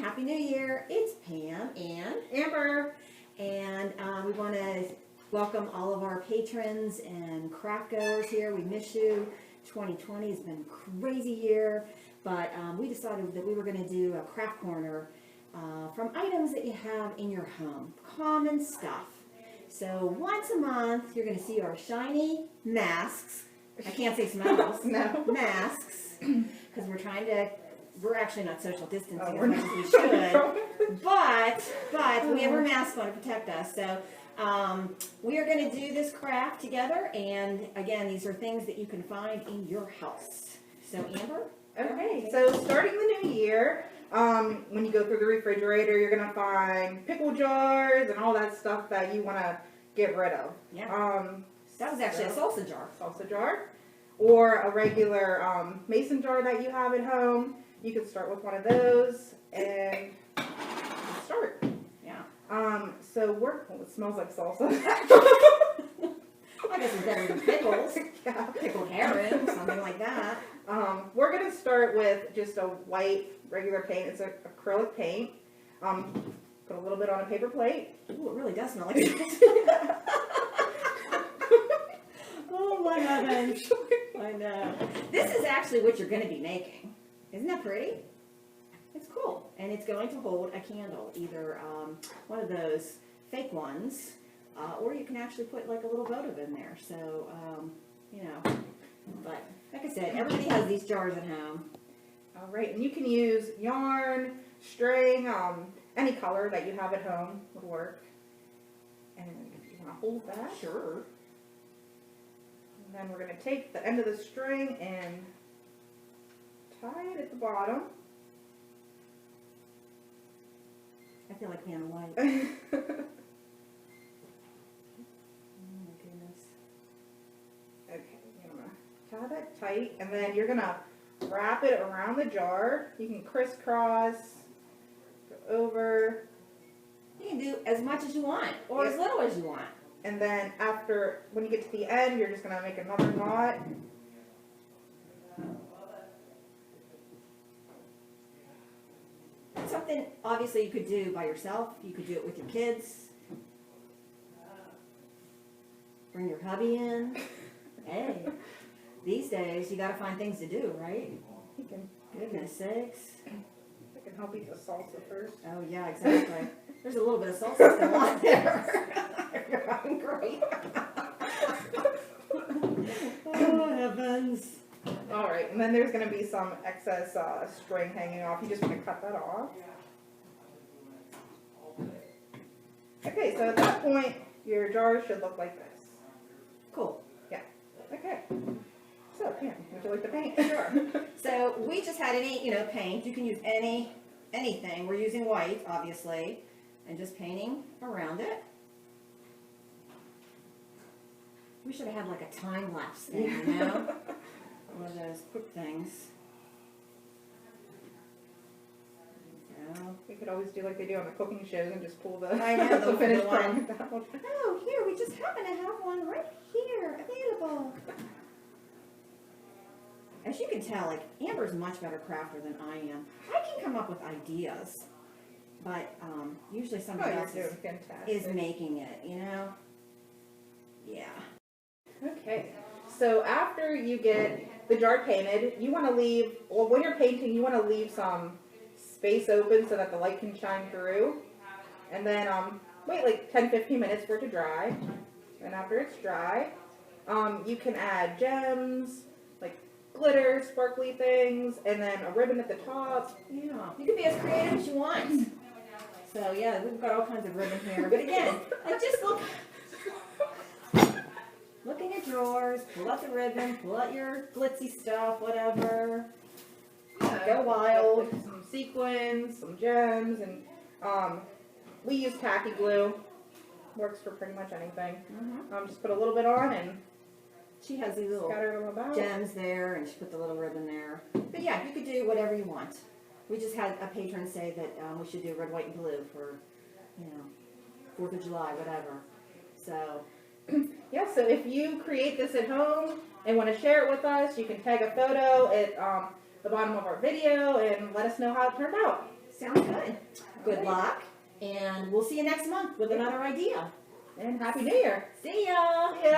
Happy New Year. It's Pam and Amber. And we want to welcome all of our patrons and craft goers here. We miss you. 2020 has been a crazy year, but we decided that we were going to do a craft corner from items that you have in your home. Common stuff. So once a month, you're going to see our shiny masks. I can't say smells. No. Masks. Because we're actually not social distancing Oh, as much as we should. But we have our masks on to protect us. So we are going to do this craft together. And again, these are things that you can find in your house. So Amber? Okay, so starting the new year, when you go through the refrigerator, you're going to find pickle jars and all that stuff that you want to get rid of. Yeah. That was actually a salsa jar. Salsa jar. Or a regular mason jar that you have at home. You can start with one of those and start. Yeah. It smells like salsa. I guess it's better than pickles. Yeah. Pickled herring, something like that. We're going to start with just a white regular paint. It's acrylic paint. Put a little bit on a paper plate. Ooh, it really does smell like it. Oh my heavens. I know. This is actually what you're going to be making. Isn't that pretty? It's cool. And it's going to hold a candle, either one of those fake ones, or you can actually put like a little votive in there. So, you know, but like I said, everybody has these jars at home. All right, and you can use yarn, string, any color that you have at home would work. And you want to hold that. Sure. And then we're going to take the end of the string and tie it at the bottom. I feel like Vanna White. Oh my goodness. Okay, you're going to tie that tight, and then you're going to wrap it around the jar. You can crisscross, go over. You can do as much as you want, or as little as you want. And then when you get to the end, you're just going to make another knot. Something obviously you could do by yourself. You could do it with your kids. Bring your hubby in. Hey, these days you got to find things to do, right? Goodness sakes. I can help eat the salsa first. Oh yeah, exactly. There's a little bit of salsa still on there. I'm great. Oh heavens. All right, and then there's going to be some excess string hanging off. You just want to cut that off. Okay, so at that point, your jar should look like this. Cool. Yeah. Okay. So, Pam, would you like to paint? Sure. So we just had any, paint. You can use anything. We're using white, obviously, and just painting around it. We should have had like a time lapse thing, One of those quick things. We could always do like they do on the cooking shows and just pull the, I know, the finished one. product out. Oh, here, we just happen to have one right here, available. As you can tell, like, Amber's a much better crafter than I am. I can come up with ideas, but usually somebody else is making it, Yeah. Okay. So after you get the jar painted, you want to leave, well, when you're painting, you want to leave some space open so that the light can shine through. And then wait like 10-15 minutes for it to dry. And after it's dry, you can add gems, like glitter, sparkly things, and then a ribbon at the top. Yeah. You can be as creative as you want. So yeah, we've got all kinds of ribbon here. But again, like just look in your drawers, pull out the ribbon, pull out your glitzy stuff, whatever. Go wild. Some sequins, some gems, and we use tacky glue. Works for pretty much anything. Just put a little bit on and she has these little scatter them about. Gems there, and she put the little ribbon there. But yeah, you could do whatever you want. We just had a patron say that we should do red, white, and blue for, 4th of July, whatever. So yeah, so if you create this at home and want to share it with us, you can tag a photo at the bottom of our video and let us know how it turned out. Sounds good. Good Alright. luck, and we'll see you next month with another idea. And Happy New Year. See ya! Yeah.